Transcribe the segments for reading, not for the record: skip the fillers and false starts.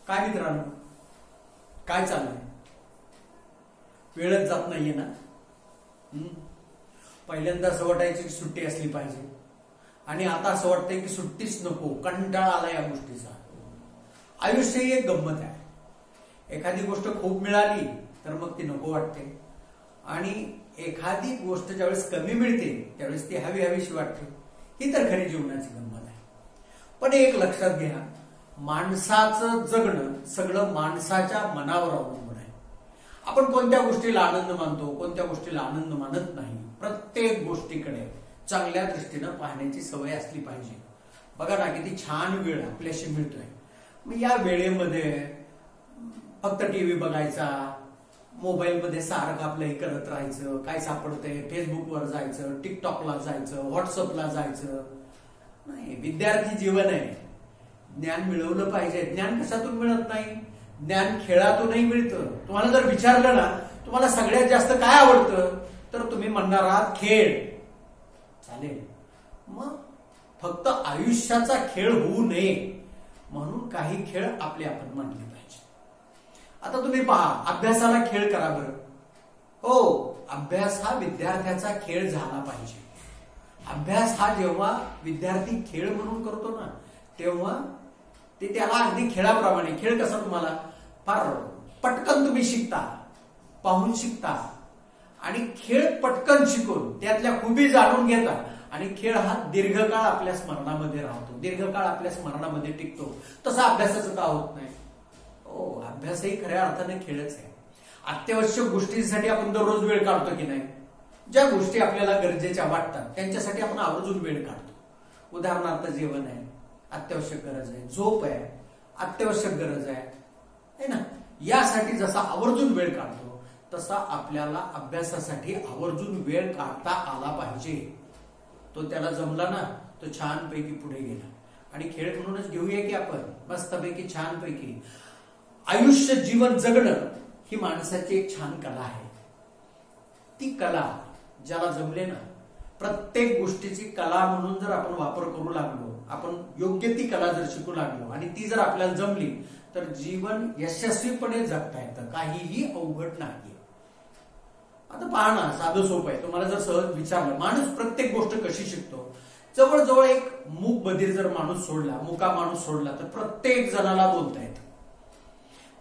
काय मित्रांनो, काय चाललंय? वेळच जात नाहीये ना. पहिल्यांदा असं वाटायचं की सुट्टी असली पाहिजे आणि आता असं वाटतंय की सुट्टीच नको, कंटाळा आला या गोष्टीचा. आयुष्य ही एक गंमत आहे. एखादी गोष्ट खूप मिळाली तर मग ती नको वाटते आणि एखादी गोष्ट ज्यावेळेस कमी मिळते त्यावेळेस ती हवी हवीशी वाटते. ही तर खरी जीवनाची गंमत आहे. पण एक लक्षात घ्या, माणसाचं जगणं सगळं माणसाच्या मनावर अवलंबून आहे. आपण कोणत्या गोष्टीला आनंद मानतो, कोणत्या गोष्टीला आनंद मानत नाही. प्रत्येक गोष्टीकडे चांगल्या दृष्टीनं पाहण्याची सवय असली पाहिजे. बघा ना, किती छान वेळ आपल्याशी मिळतोय. मग या वेळेमध्ये फक्त टीव्ही बघायचा, मोबाईलमध्ये सारखं आपलं हे करत राहायचं, काय सापडतंय फेसबुकवर जायचं, टिकटॉकला जायचं, व्हॉट्सअपला जायचं नाही. विद्यार्थी जीवन आहे. ज्ञान मिळवलं पाहिजे. ज्ञान कशातून मिळत नाही? ज्ञान खेळातूनही मिळतं. तुम्हाला जर विचारलं ना, तुम्हाला सगळ्यात जास्त काय आवडतं, तर तुम्ही म्हणणार आहात खेळ. चालेल, मग फक्त आयुष्याचा खेळ होऊ नये म्हणून काही खेळ आपले आपण मांडले पाहिजे. आता तुम्ही पहा, अभ्यासाला खेळ करा बरं. हो, अभ्यास हा विद्यार्थ्याचा खेळ झाला पाहिजे. अभ्यास हा जेव्हा विद्यार्थी खेळ म्हणून करतो ना, तेव्हा ते त्याला अगदी खेळाप्रमाणे. खेळ कसा तुम्हाला फार पटकन तुम्ही शिकता, पाहून शिकता आणि खेळ पटकन शिकून त्यातल्या खूबी जाणून घेता आणि खेळ हा दीर्घकाळ आपल्या स्मरणामध्ये राहतो, दीर्घकाळ आपल्या स्मरणामध्ये टिकतो. तसा अभ्यासाचं का होत नाही? हो, अभ्यासही खऱ्या अर्थाने खेळच आहे. अत्यावश्यक गोष्टींसाठी आपण दररोज वेळ काढतो की नाही? ज्या गोष्टी आपल्याला गरजेच्या वाटतात त्यांच्यासाठी आपण आवर्जून वेळ काढतो. उदाहरणार्थ जेवण आहे, अत्यावश्यक गरज आहे. झोप आहे, अत्यावश्यक गरज आहे ना. यासाठी जसा आवर्जून वेळ काढतो तसा आपल्याला अभ्यासासाठी आवर्जून वेळ काढता आला पाहिजे. तो त्याला जमला ना, तो छानपैकी पुढे गेला. आणि खेळ म्हणूनच घेऊया की आपण मस्तपैकी छानपैकी आयुष्य जीवन जगणं ही माणसाची एक छान कला आहे. ती कला ज्याला जमले ना, प्रत्येक गोष्टीची कला म्हणून जर आपण वापर करू लागलो, आपण योग्य ती कला जर शिकू लागलो आणि ती जर आपल्याला जमली तर जीवन यशस्वीपणे जगता येतं. काहीही अवघड नाही. आता पहा ना, साधं सोपं आहे. तुम्हाला जर सहज विचारलं, माणूस प्रत्येक गोष्ट कशी शिकतो? जवळजवळ एक मूक बधीर जर माणूस सोडला, मुका माणूस सोडला तर प्रत्येक जणाला बोलता येतं.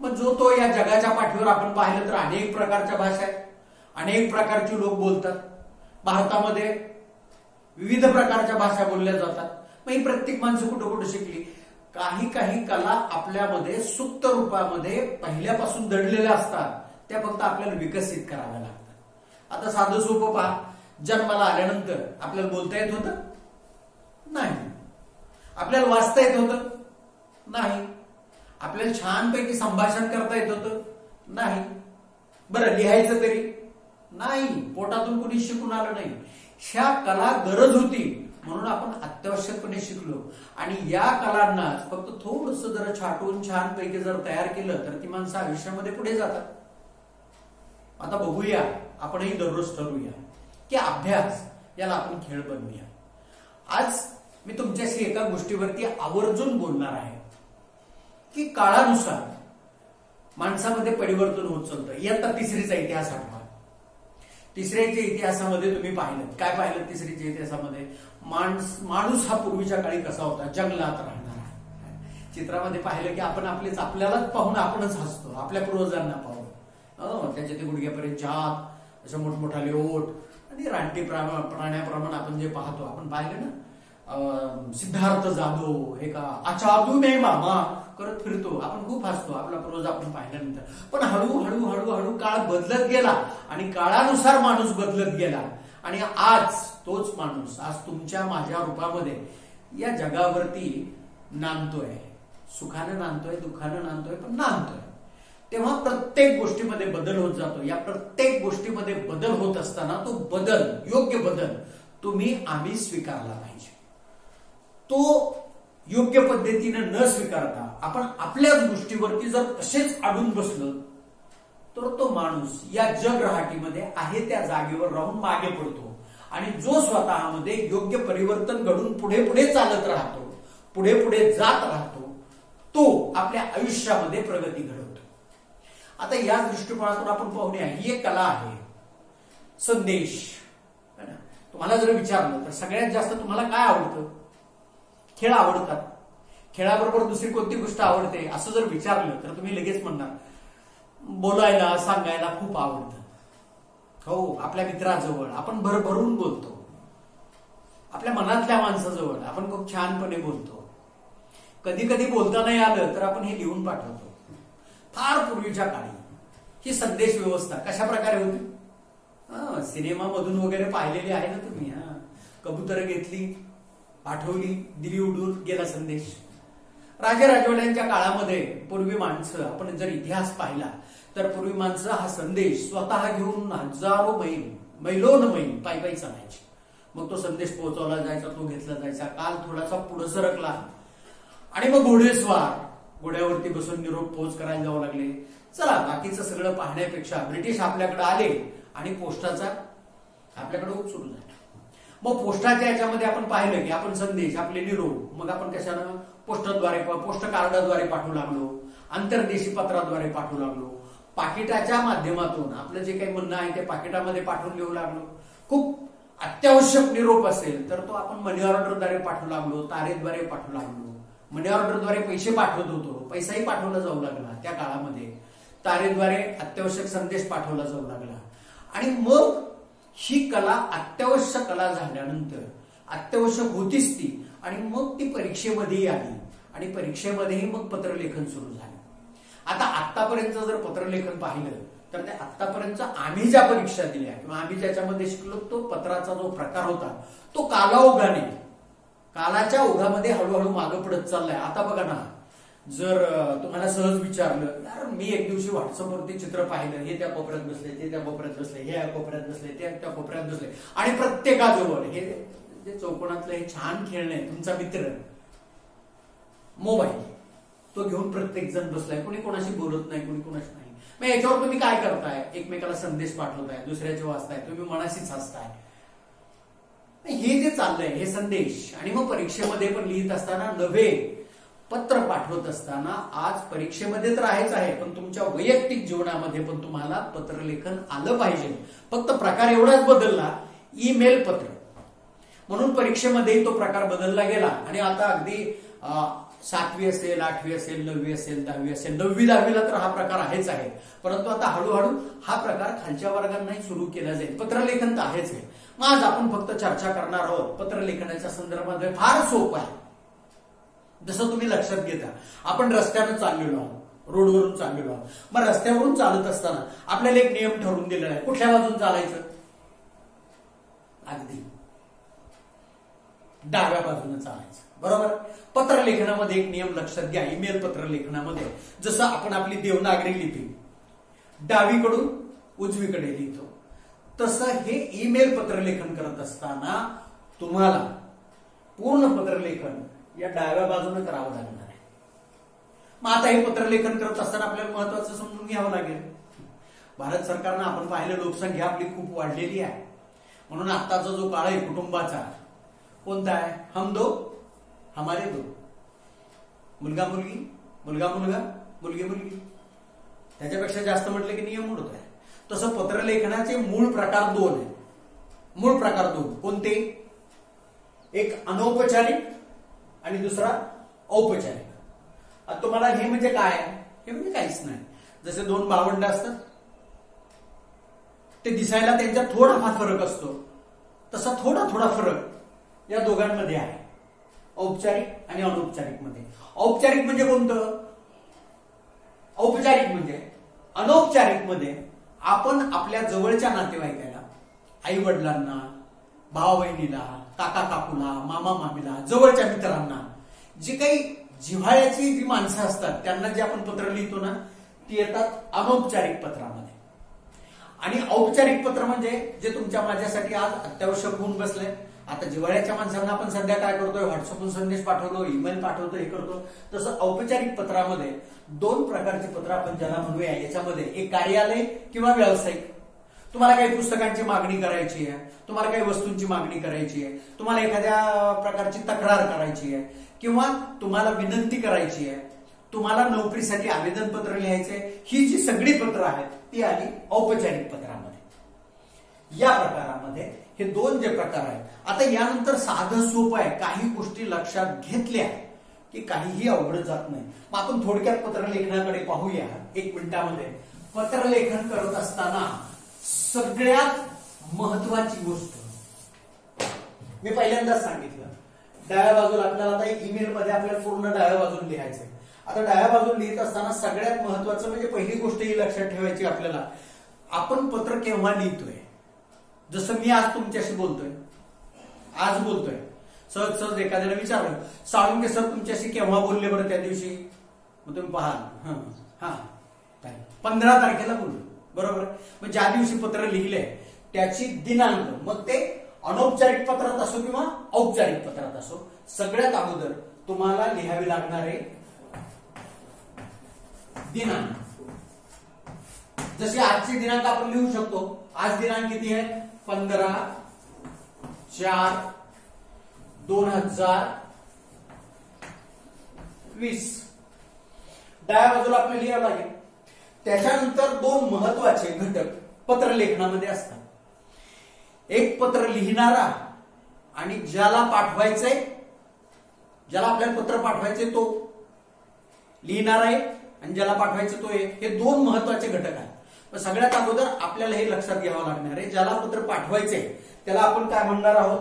मग जो तो या जगाच्या पाठीवर आपण पाहिलं तर अनेक प्रकारच्या भाषा आहेत, अनेक प्रकारची लोक बोलतात. भारतामध्ये विविध प्रकारच्या भाषा बोलल्या जातात. मग ही प्रत्येक माणसं कुठं कुठं शिकली? काही काही कला आपल्यामध्ये सुप्त रूपामध्ये पहिल्यापासून दडलेल्या असतात. त्या फक्त आपल्याला विकसित कराव्या लागतात. आता साधं सोपं पहा, जन्माला आल्यानंतर आपल्याला बोलता येत होतं? नाही. आपल्याला वाचता येत होतं? नाही. आपल्याला छानपैकी संभाषण करता येत होतं? नाही. बरं, लिहायचं तरी? नाही. पोटातून कुणी शिकून आलं नाही. ह्या कला गरज होती म्हणून आपण अत्यावश्यकपणे शिकलो आणि या कलांना फक्त थोडस जर छाटून छानपैकी जर तयार केलं तर ती माणसं आयुष्यामध्ये पुढे जातात. आता बघूया, आपणही दररोज ठरवूया की अभ्यास याला आपण खेळ बनवूया. आज मी तुमच्याशी एका गोष्टीवरती आवर्जून बोलणार आहे की काळानुसार माणसामध्ये परिवर्तन होत चालतं. इयत्ता तिसरीचा इतिहास आठवा. तिसऱ्याच्या इतिहासामध्ये तुम्ही पाहिलं, काय पाहिलं तिसरीच्या इतिहासामध्ये? माणूस हा पूर्वीच्या काळी कसा होता? जंगलात राहणारा. चित्रामध्ये पाहिलं की आपण आपल्यालाच पाहून आपणच हसतो, आपल्या पूर्वजांना पाहून. त्याच्या ते गुडघ्यापर्यंत जात, अशा मोठमोठाले ओठ आणि रानटी प्राण्याप्रमाणे आपण जे पाहतो, आपण पाहिलं ना सिद्धार्थ जाधव हे का अचादू मे मामा करत फिरतो. आपण खूप हसतो आपला पूर्वज आपण पाहिल्यानंतर. पण हळूहळू हळूहळू काळ बदलत गेला आणि काळानुसार माणूस बदलत गेला आणि आज तोच माणूस आज तुमच्या माझ्या रूपामध्ये या जगावरती नांदतोय. सुखानं नांदतोय, दुःखानं नांदतोय, पण नांदतोय. तेव्हा प्रत्येक गोष्टीमध्ये बदल होत जातो. या प्रत्येक गोष्टीमध्ये बदल होत असताना तो बदल, योग्य बदल आम्ही स्वीकारला पाहिजे. तो योग्य पद्धतीने न स्वीकारता आपण आपल्याच गोष्टीवरती जर तसेच अडून बसलो तर तो माणूस या जगरहाटीमध्ये आहे त्या जागेवर राहून मागे पडतो आणि जो स्वतःमध्ये योग्य परिवर्तन घडून पुढे पुढे चालत राहतो, पुढे पुढे जात राहतो, तो आपल्या आयुष्यामध्ये प्रगती घडवतो. आता या दृष्टिकोनातून आपण पाहूया, ही एक कला आहे. संदेश. तुम्हाला जर विचारलं तर सगळ्यात जास्त तुम्हाला काय आवडतं? खेळ आवडतात. खेळाबरोबर दुसरी कोणती गोष्ट आवडते असं जर विचारलं तर तुम्ही लगेच म्हणणार बोलायला सांगायला खूप आवडतं. हो, आपल्या मित्राजवळ आपण भरभरून बोलतो. आपल्या मनातल्या माणसाजवळ आपण खूप छानपणे बोलतो. कधी कधी बोलता नाही आलं तर आपण हे लिहून पाठवतो. फार पूर्वीच्या काळी ही संदेश व्यवस्था कशा प्रकारे होती? सिनेमामधून वगैरे पाहिलेली आहे ना तुम्ही. कबुतर घेतली, पाठवली, दिली उडून, गेला संदेश. राजवाड्यांच्या काळामध्ये पूर्वी माणसं, आपण जर इतिहास पाहिला तर पूर्वी माणसं हा संदेश स्वतः घेऊन हजारो मैलोन मैल पायी पायी चालायची. मग तो संदेश पोहोचवला जायचा, तो घेतला जायचा. काल थोडासा पुढे सरकला आणि मग घोडेस्वार घोड्यावरती बसून निरोप पोहोच करायला जावं लागले. चला, बाकीचं सगळं पाहण्यापेक्षा ब्रिटिश आपल्याकडे आले आणि पोस्टाचा आपल्याकडे उप सुरू झाला. मग पोस्टाच्या याच्यामध्ये आपण पाहिलं की आपण संदेश, आपले निरोप मग आपण कशानं पोस्टद्वारे, पोस्ट कार्डाद्वारे पाठवू लागलो, आंतरदेशी पत्राद्वारे पाठवू लागलो, पाकिटाच्या माध्यमातून आपलं जे काही म्हणणं आहे ते पाकिटामध्ये पाठवून लिहू लागलो. खूप अत्यावश्यक निरोप असेल तर तो आपण मनी ऑर्डरद्वारे पाठवू लागलो, तारेद्वारे पाठवू लागलो. मनी ऑर्डरद्वारे पैसे पाठवत होतो, पैसाही पाठवला जाऊ लागला त्या काळामध्ये. तारेद्वारे अत्यावश्यक संदेश पाठवला जाऊ लागला. आणि मग ही कला अत्यावश्यक कला झाल्यानंतर अत्यावश्यक होतीच ती, आणि मग ती परीक्षेमध्येही आली आणि परीक्षेमध्येही मग पत्रलेखन सुरू झालं. आता आतापर्यंत जर पत्रलेखन पाहिलं तर ते आतापर्यंत आम्ही ज्या परीक्षा दिल्या किंवा आम्ही ज्याच्यामध्ये शिकलो तो पत्राचा जो प्रकार होता तो कालाओघाने, कालाच्या ओघामध्ये हळूहळू मागं पडत चाललाय. आता बघा ना, जर तुम्हाला सहज विचारलं, यार मी एक दिवशी व्हॉट्सअपवरती चित्र पाहिलं, हे त्या कोपऱ्यात बसले, ते त्या कोपऱ्यात बसले, हे या कोपऱ्यात बसले, ते त्या कोपऱ्यात बसले, आणि प्रत्येकाजवळ हे जे चौकोनातलं हे छान खेळणं आहे, तुमचा मित्र मोबाईल तो घेऊन प्रत्येक जण बसलाय, कोणी कोणाशी बोलत नाही, कोणी कोणाशी नाही. मग याच्यावर तुम्ही काय करताय? एकमेकाला संदेश पाठवताय, दुसऱ्याचे वाचताय, तुम्ही मनाशीच हसताय. हे जे चाललंय हे संदेश, आणि मग परीक्षेमध्ये पण लिहित असताना नव्हे, पत्र पाठवत असताना आज परीक्षेमध्ये तर आहेच आहे, पण तुमच्या वैयक्तिक जीवनामध्ये पण तुम्हाला पत्रलेखन आलं पाहिजे. फक्त प्रकार एवढाच बदलला, ईमेल पत्र. म्हणून परीक्षेमध्येही तो प्रकार बदलला गेला. आणि आता अगदी 7वी असेल, 8वी असेल, 9वी असेल, 10वी असेल, 9वी 10वीला तर हा प्रकार आहेच आहे. परंतु आता हळूहळू हा प्रकार खालच्या वर्गांनाही सुरू केला जाईल. पत्रलेखन तर आहेच आहे. मग आज आपण फक्त चर्चा करणार आहोत पत्रलेखनाच्या संदर्भात. फार सोपं आहे. जसं तुम्ही लक्षात घेता, आपण रस्त्यानं चाललेलो आहोत, रोडवरून चाललेलो आहोत. मग रस्त्यावरून चालत असताना आपल्याला एक नियम ठरवून दिलेला आहे, कुठल्या बाजून चालायचं? अगदी डाव्या बाजूने चालायचं, बरोबर. पत्रलेखनामध्ये एक नियम लक्षात घ्या. ईमेल पत्रलेखनामध्ये जसं आपण आपली देवनागरी लिपी डावीकडून उजवीकडे लिहितो, तसं हे ईमेल पत्रलेखन करत असताना तुम्हाला पूर्ण पत्रलेखन या डाव्या बाजूने करावं लागणार आहे. मग आता हे पत्रलेखन करत असताना आपल्याला महत्वाचं समजून घ्यावं लागेल. भारत सरकारनं आपण पाहिलं, लोकसंख्या आपली खूप वाढलेली आहे. म्हणून आताचा जो काळ आहे कुटुंबाचा कोणता आहे? हम दो हमारे दो. मुलगा मुलगी, मुलगा मुलगा, मुलगी मुलगी. त्याच्यापेक्षा जास्त म्हटलं की नियम मोडत आहे. तसं पत्रलेखनाचे मूळ प्रकार 2 आहे. मूळ प्रकार 2 कोणते? एक अनौपचारिक आणि दुसरा औपचारिक. आता तुम्हाला हे म्हणजे काय? हे म्हणजे काहीच नाही. जसे 2 भावंड असतात, ते दिसायला त्यांच्यात थोडाफार फरक असतो, तसा थोडा थोडा फरक या दोघांमध्ये आहे, औपचारिक आणि अनौपचारिक मध्ये. औपचारिक म्हणजे कोणतं? औपचारिक म्हणजे अनौपचारिक मध्ये आपण आपल्या जवळच्या नातेवाईकाला, आई वडिलांना, भावा बहिणीला, काका काकूला, मामा मामीला, जवळच्या मित्रांना, जी काही जिव्हाळ्याची जी माणसं असतात त्यांना जे आपण पत्र लिहितो ना, ती येतात अनौपचारिक पत्रामध्ये. आणि औपचारिक पत्र म्हणजे जे तुमच्या माझ्यासाठी आज अत्यावश्यक होऊन बसले. आता जिव्हाळ्याच्या माणसांना आपण सध्या काय करतोय? व्हॉट्सअपवरून संदेश पाठवतो, ईमेल पाठवतो, हे करतो. तसं औपचारिक पत्रामध्ये 2 प्रकारची पत्र आपण ज्याला म्हणूया. याच्यामध्ये एक कार्यालय किंवा व्यावसायिक. तुम्हाला काही पुस्तकांची मागणी करायची आहे, तुम्हाला काही वस्तूंची मागणी करायची आहे, तुम्हाला एखाद्या प्रकारची तक्रार करायची आहे, किंवा तुम्हाला विनंती करायची आहे, तुम्हाला नोकरीसाठी आवेदन पत्र लिहायचंय, ही जी सगळी पत्र आहेत ती आली औपचारिक पत्रामध्ये. या प्रकारामध्ये हे दोन जे प्रकार आहेत. आता यानंतर साधं सोपं आहे, काही गोष्टी लक्षात घेतल्या की काहीही अवघड जात नाही. मग आपण थोडक्यात पत्रलेखनाकडे पाहूया 1 मिनिटामध्ये. पत्रलेखन करत असताना सगळ्यात महत्वाची गोष्ट मी पहिल्यांदाच सांगितलं, डाव्या बाजूला आपल्याला आता ईमेल मध्ये आपल्याला पूर्ण डाव्या बाजूला लिहायचंय. आता डाव्या बाजूला लिहित असताना सगळ्यात महत्वाचं म्हणजे पहिली गोष्ट ही लक्षात ठेवायची आपल्याला, आपण पत्र केव्हा लिहितोय. जसं मी आज तुमच्याशी बोलतोय, आज बोलतोय, सहज सहज एखाद्याला विचारलं, साळुंके सर तुमच्याशी केव्हा बोलले बरं त्या दिवशी, मग तुम्ही पाहाल 15 तारखेला बोललो, बरोबर. मग ज्या दिवशी पत्र लिहिले त्याची दिनांक, मग ते अनौपचारिक पत्रात असो किंवा औपचारिक पत्रात असो, सगळ्यात अगोदर तुम्हाला लिहावे लागणारे दिनांक. जसे आजची दिनांक आपण लिहू शकतो. आज दिनांक किती आहे? 15/4/2020. डाव्या बाजूला आपल्याला लिहावं लागेल. त्याच्यानंतर दोन महत्वाचे घटक पत्रलेखनामध्ये असतात. एक पत्र लिहिणारा आणि ज्याला पाठवायचंय, ज्याला आपल्याला पत्र पाठवायचंय तो लिहिणारा आहे आणि ज्याला पाठवायचं तो एक. हे दोन महत्वाचे घटक आहेत. सगळ्यात अगोदर आपल्याला हे लक्षात घ्यावं लागणार आहे, ज्याला पत्र पाठवायचंय त्याला आपण काय म्हणणार आहोत,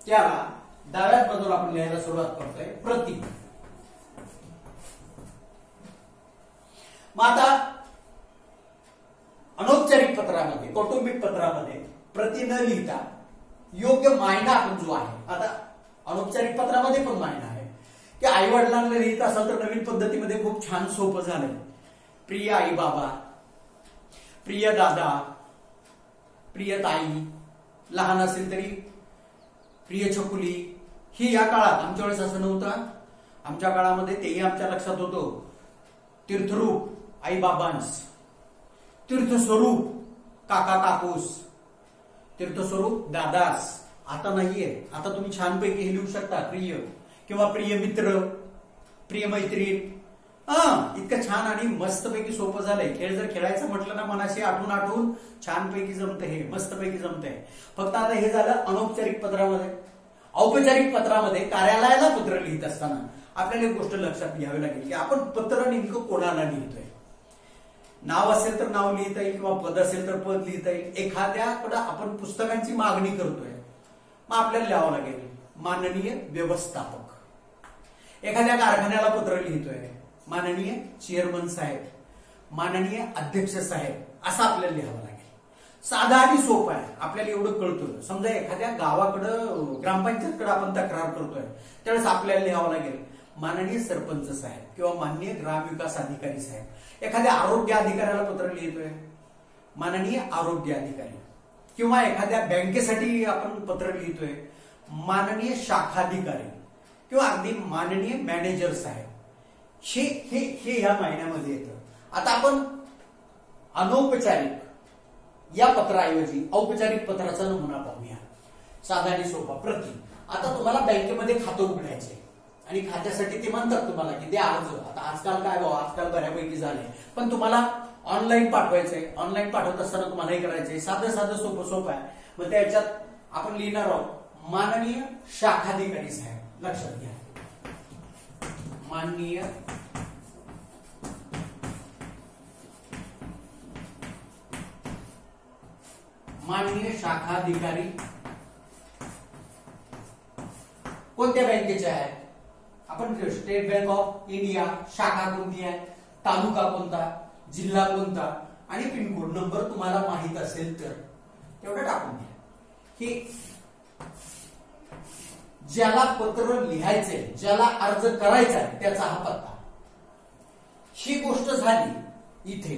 त्याला डाव्या बाजूला आपण लिहायला सुरुवात करतोय प्रति. मग आता अनौपचारिक पत्रामध्ये, कौटुंबिक पत्रामध्ये प्रति न लिहिता योग्य मायना आपण जो आहे, आता अनौपचारिक पत्रामध्ये पण मायना आहे की आई वडिलांना लिहित असाल तर नवीन पद्धतीमध्ये खूप छान सोपं झालंय. प्रिय आई बाबा, प्रिय दादा, प्रिय ताई, लहान असेल तरी प्रिय छकुली. ही या काळात, आमच्या वेळेस असं नव्हतं, आमच्या काळामध्ये तेही आमच्या लक्षात होतं. तीर्थरूप आई बाबांस, तीर्थस्वरूप काका काकूस, तीर्थस्वरूप दादास. आता नाहीये. आता तुम्ही छानपैकी हे लिहू शकता प्रिय किंवा प्रिय मित्र, प्रिय मैत्रीण. इतकं छान आणि मस्तपैकी सोपं झालंय. खेळ जर खेळायचं म्हटलं ना मनाशी आठवून छानपैकी जमतं, हे मस्तपैकी जमतंय. फक्त आता हे झालं अनौपचारिक पत्रामध्ये. औपचारिक पत्रामध्ये कार्यालयाला पत्र लिहित असताना आपल्याला एक गोष्ट लक्षात घ्यावी लागेल की आपण पत्र नेमकं कोणाला लिहितोय. नाव असेल तर नाव लिहिता येईल किंवा पद असेल तर पद लिहिता येईल. एखाद्याकडे आपण पुस्तकांची मागणी करतोय, मग आपल्याला लिहावं लागेल माननीय व्यवस्थापक. एखाद्या कारखान्याला पत्र लिहितोय, माननीय चेअरमन साहेब, माननीय अध्यक्ष साहेब, असं आपल्याला लिहावं लागेल. साधा आणि सोपं आहे, आपल्याला एवढं कळतं. समजा एखाद्या गावाकडं ग्रामपंचायतकडे आपण तक्रार करतोय त्यावेळेस आपल्याला लिहावं लागेल माननीय सरपंच साहेब किंवा माननीय ग्रामविकास अधिकारी साहेब. एखाद्या आरोग्य अधिकाऱ्याला पत्र लिहितोय, माननीय आरोग्य अधिकारी. किंवा एखाद्या बँकेसाठी आपण पत्र लिहितोय, माननीय शाखाधिकारी किंवा अगदी माननीय मॅनेजर साहेब. हे या महिन्यामध्ये येतं. आता आपण अनौपचारिक या पत्राऐवजी औपचारिक पत्राचा नमुना पाहूया. साधा आणि सोपा प्रति. आता तुम्हाला बँकेमध्ये खातं उघडायचंय आणि खात्यासाठी ते म्हणतात तुम्हाला की द्या अर्ज. आता आजकाल काय भाऊ, आजकाल बऱ्यापैकी झालंय, पण तुम्हाला ऑनलाईन पाठवायचंय. ऑनलाईन पाठवत असताना तुम्हाला हे करायचंय साधं सोपं आहे. मग त्याच्यात आपण लिहिणार आहोत माननीय शाखाधिकारी साहेब. लक्षात घ्या, माननीय शाखाधिकारी कोणत्या बँकेचे आहेत, आपण स्टेट बँक ऑफ इंडिया. शाखा कोणती आहे, तालुका कोणता, जिल्हा कोणता आणि पिनकोड नंबर तुम्हाला माहित असेल तर तेवढं टाकून द्या. हे ज्याला पत्र लिहायचंय, ज्याला अर्ज करायचा आहे त्याचा हा पत्ता. ही गोष्ट झाली इथे.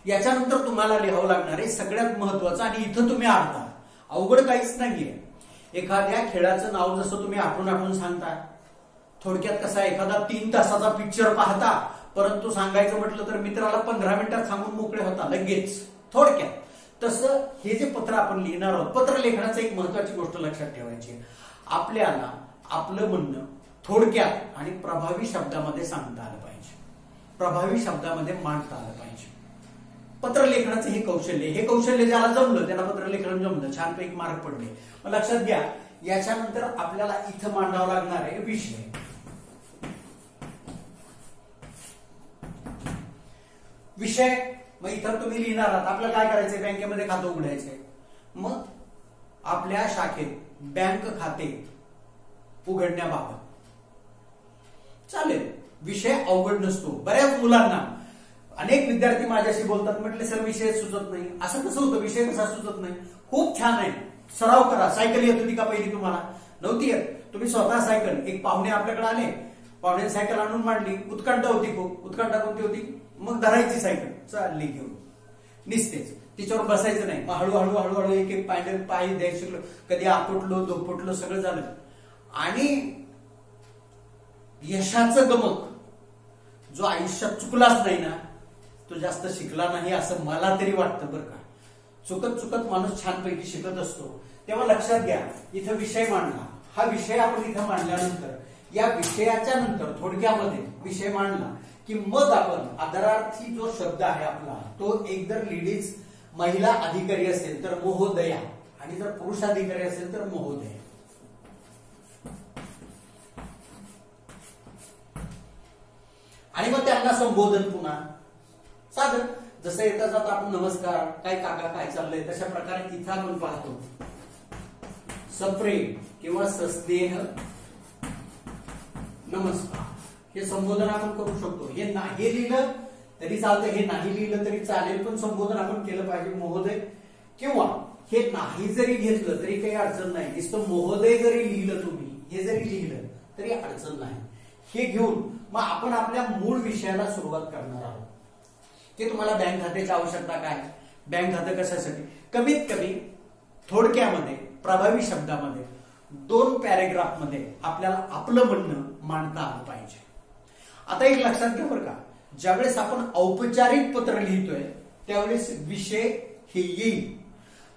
याच्यानंतर तुम्हाला लिहावं लागणार आहे सगळ्यात महत्वाचं, आणि इथं तुम्ही अडता. अवघड काहीच नाहीये. एखाद्या खेळाचं नाव जसं तुम्ही आठवून सांगता, थोडक्यात कसा एखादा 3 तासाचा पिक्चर पाहता, परंतु सांगायचं म्हटलं तर मित्राला 15 मिनिटात सांगून मोकळे होता लगेच थोडक्यात. तसं हे जे पत्र आपण लिहिणार आहोत, पत्र लेखनाचं एक महत्वाची गोष्ट लक्षात ठेवायची, आपल्याला आपलं म्हणणं थोडक्यात आणि प्रभावी शब्दामध्ये सांगता आलं पाहिजे. प्रभावी शब्दामध्ये मांडता आलं पाहिजे. पत्रलेखनाचं हे कौशल्य ज्याला जमलं त्याला पत्रलेखन जमलं, छानपैकी मार्क पडले. मग लक्षात घ्या, याच्यानंतर आपल्याला इथं मांडावं लागणार आहे विषय. विषय मग इथं तुम्ही लिहिणार आहात, आपल्याला काय करायचंय, बँकेमध्ये खातं उघडायचंय. मग आपल्या शाखेत बँक खाते उघडण्याबाबत चालेल, विषय अवघड नसतो. बऱ्याच मुलांना, अनेक विद्यार्थी माझ्याशी बोलतात, म्हटले सर विषय सुचत नाही. असं कसं होतं, विषय कसा सुचत नाही? खूप छान आहे, सराव करा. सायकल येत होती का पहिली तुम्हाला? नव्हती येत. तुम्ही स्वतः सायकल, एक पाहुणे आपल्याकडे आले, पाहुणे सायकल आणून मांडली, उत्कंठा होती खूप. उत्कंठा कोणती होती? मग धरायची सायकल, चालली घेऊन, निसतेच, तिच्यावर बसायचं नाही. मग हळूहळू हळूहळू एक एक पाय द्यायला शिकलो, कधी आपटलो धोपटलो सगळं झालं. आणि यशाचं गमक जो आयुष्यात चुकलाच नाही ना, तो जास्त शिकला नाही असं मला तरी वाटतं बरं का. चुकत चुकत माणूस छानपैकी शिकत असतो. तेव्हा लक्षात घ्या, इथं विषय मांडला. हा विषय आपण इथं मांडल्यानंतर, या विषयाच्या नंतर थोडक्यामध्ये विषय मांडला की मग आपण आदरार्थी जो शब्द आहे आपला, तो एक जर लेडीज महिला अधिकारी असेल तर महोदया, आणि जर पुरुष अधिकारी असेल तर महोदय. आणि मग त्यांना संबोधन पुन्हा साधन, जसं येता जाता आपण नमस्कार, काय काका काय चाललंय, तशा प्रकारे इथं आपण पाहतो सप्रेम किंवा सस्नेह नमस्कार, हे संबोधन आपण करू शकतो. हे लिहिलं तरी चालतं, हे नाही लिहिलं तरी चालेल, पण संबोधन आपण केलं पाहिजे महोदय. किंवा हे नाही जरी घेतलं तरी काही अडचण नाही, नुसतं महोदय जरी लिहिलं तुम्ही, हे जरी लिहिलं तरी अडचण नाही. हे घेऊन मग आपण आपल्या मूळ विषयाला सुरुवात करणार आहोत की तुम्हाला बँक खात्याची आवश्यकता काय, बँक खातं कशासाठी. कमीत कमी थोडक्यामध्ये प्रभावी शब्दामध्ये 2 पॅरेग्राफ मध्ये आपल्याला आपलं म्हणणं मांडता आलं पाहिजे. आता एक लक्षात घ्या बरं का, ज्यावेळेस आपण औपचारिक पत्र लिहितोय त्यावेळेस विषय हे येईल,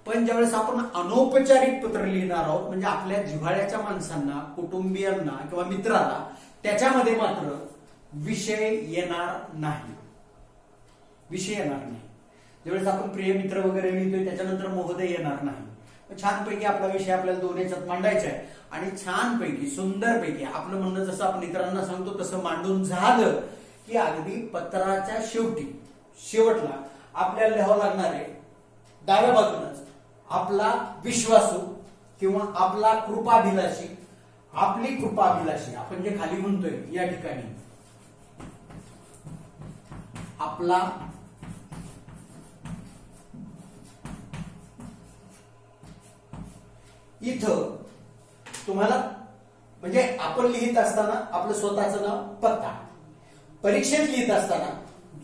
पण ज्यावेळेस आपण अनौपचारिक पत्र लिहिणार आहोत, म्हणजे आपल्या जिव्हाळ्याच्या माणसांना, कुटुंबियांना किंवा मित्राला, त्याच्यामध्ये मात्र विषय येणार नाही. विषय येणार नाही. ज्यावेळेस आपण प्रिय मित्र वगैरे लिहितोय त्याच्यानंतर महोदय येणार नाही. छानपैकी आपला विषय आपल्याला 2 याच्यात मांडायचा आहे आणि छानपैकी सुंदरपैकी आपलं म्हणणं जसं आपण इतरांना सांगतो तसं मांडून झालं की अगदी पत्राच्या शेवटला आपल्याला लिहावं लागणार आहे डाव्या बाजूनच आपला विश्वासू किंवा आपला कृपाभिलाषी, आपली कृपाभिलाषी, आपण जे खाली म्हणतोय या ठिकाणी आपला इथं तुम्हाला म्हणजे आपण लिहित असताना आपलं स्वतःचं नाव, पत्ता, परीक्षेत लिहित असताना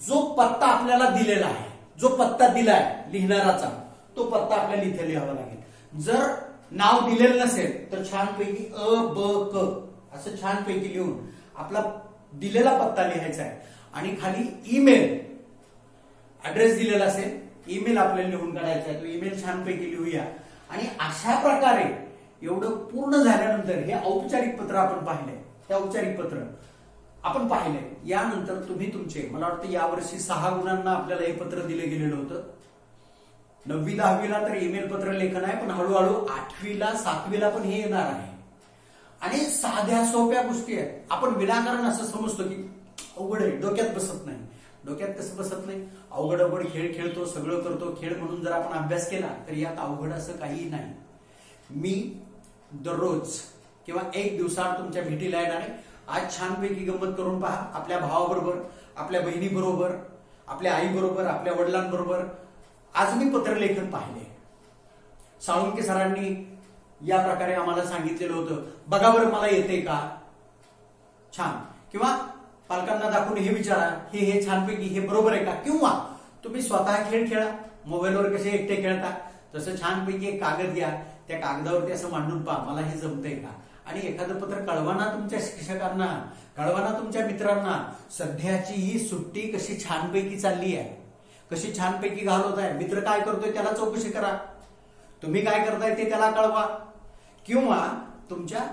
जो पत्ता आपल्याला दिलेला आहे, जो पत्ता दिलाय लिहिणाराचा, तो पत्ता आपल्याला इथे लिहावा लागेल. जर नाव दिलेलं नसेल तर छानपैकी अ ब क असं छानपैकी लिहून आपला दिलेला पत्ता लिहायचा आहे आणि खाली ईमेल ऍड्रेस दिलेला असेल, ईमेल आपल्याला लिहून काढायचा आहे, तो ईमेल छानपैकी लिहूया. आणि अशा प्रकारे एवढं पूर्ण झाल्यानंतर हे औपचारिक पत्र आपण पाहिलंय, हे औपचारिक पत्र आपण पाहिलंय. यानंतर तुम्ही तुमचे, मला वाटतं यावर्षी 6 गुणांना आपल्याला हे पत्र दिलं गेलेलं होतं. 9वी 10वीला तर ईमेल पत्र लेखन आहे, पण हळूहळू 8वीला 7वीला पण हे येणार आहे. आणि साध्या सोप्या गोष्टी आहेत. आपण विनाकारण असं समजतो की अवघड आहे, डोक्यात बसत नाही. डोक्यात कसं बसत नाही, अवघड खेळ खेळतो, सगळं करतो, खेळ म्हणून जर आपण अभ्यास केला तर यात अवघड असं काही नाही. मी दररोज किंवा एक दिवसाआड तुमच्या भेटीला येणार आहे. आज छानपैकी गंमत करून पहा, आपल्या भावाबरोबर, आपल्या बहिणीबरोबर, आपल्या आईबरोबर, आपल्या वडिलांबरोबर. आज मी पत्रलेखन पाहिले. साळुंके सरांनी या प्रकारे आम्हाला सांगितलेलं होतं, बघा बरं मला येते का, छान. किंवा पालकांना दाखवून हे विचारा, हे छानपैकी हे बरोबर आहे का. किंवा तुम्ही स्वतः खेळ खेळा, मोबाईलवर कसे एकटे खेळता तसं छानपैकी एक कागद घ्या, त्या कागदावरती असं मांडून पहा मला हे जमतंय का. आणि एखादं पत्र कळवा तुमच्या शिक्षकांना, कळवा तुमच्या मित्रांना, सध्याची ही सुट्टी कशी छानपैकी चालली आहे, कशी छानपैकी घालवत आहे, मित्र काय करतोय त्याला चौकशी करा, तुम्ही काय करताय ते त्याला कळवा. किंवा तुमच्या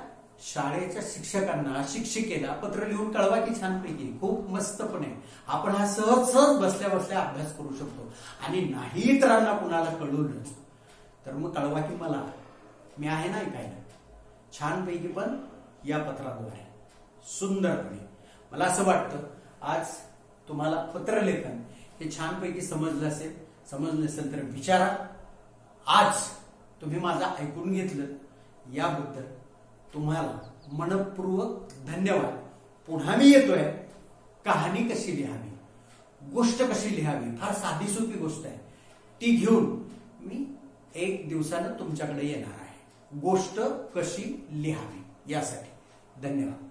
शाळेच्या शिक्षकांना शिक्षिकेला पत्र लिहून कळवा की छानपैकी, खूप मस्तपणे आपण हा सहज सहज बसल्या बसल्या अभ्यास करू शकतो. आणि नाही इतरांना कुणाला कळवलं तर मग कळवा की मला, मी आहे ना ऐकायला, छानपैकी पण या पत्राद्वारे सुंदरपणे. मला असं वाटतं आज तुम्हाला पत्रलेखन हे छानपैकी समजलं असेल. समजलं नसेल तर विचारा. आज तुम्ही माझं ऐकून घेतलं याबद्दल तुम्हाला मनपूर्वक धन्यवाद. पुन्हा मी येतोय. कहाणी कशी लिहावी, गोष्ट कशी लिहावी, फार साधी सोपी गोष्ट आहे, ती घेऊन मी 1 दिवसानं तुमच्याकडे येणार आहे. गोष्ट कशी लिहावी यासाठी. धन्यवाद.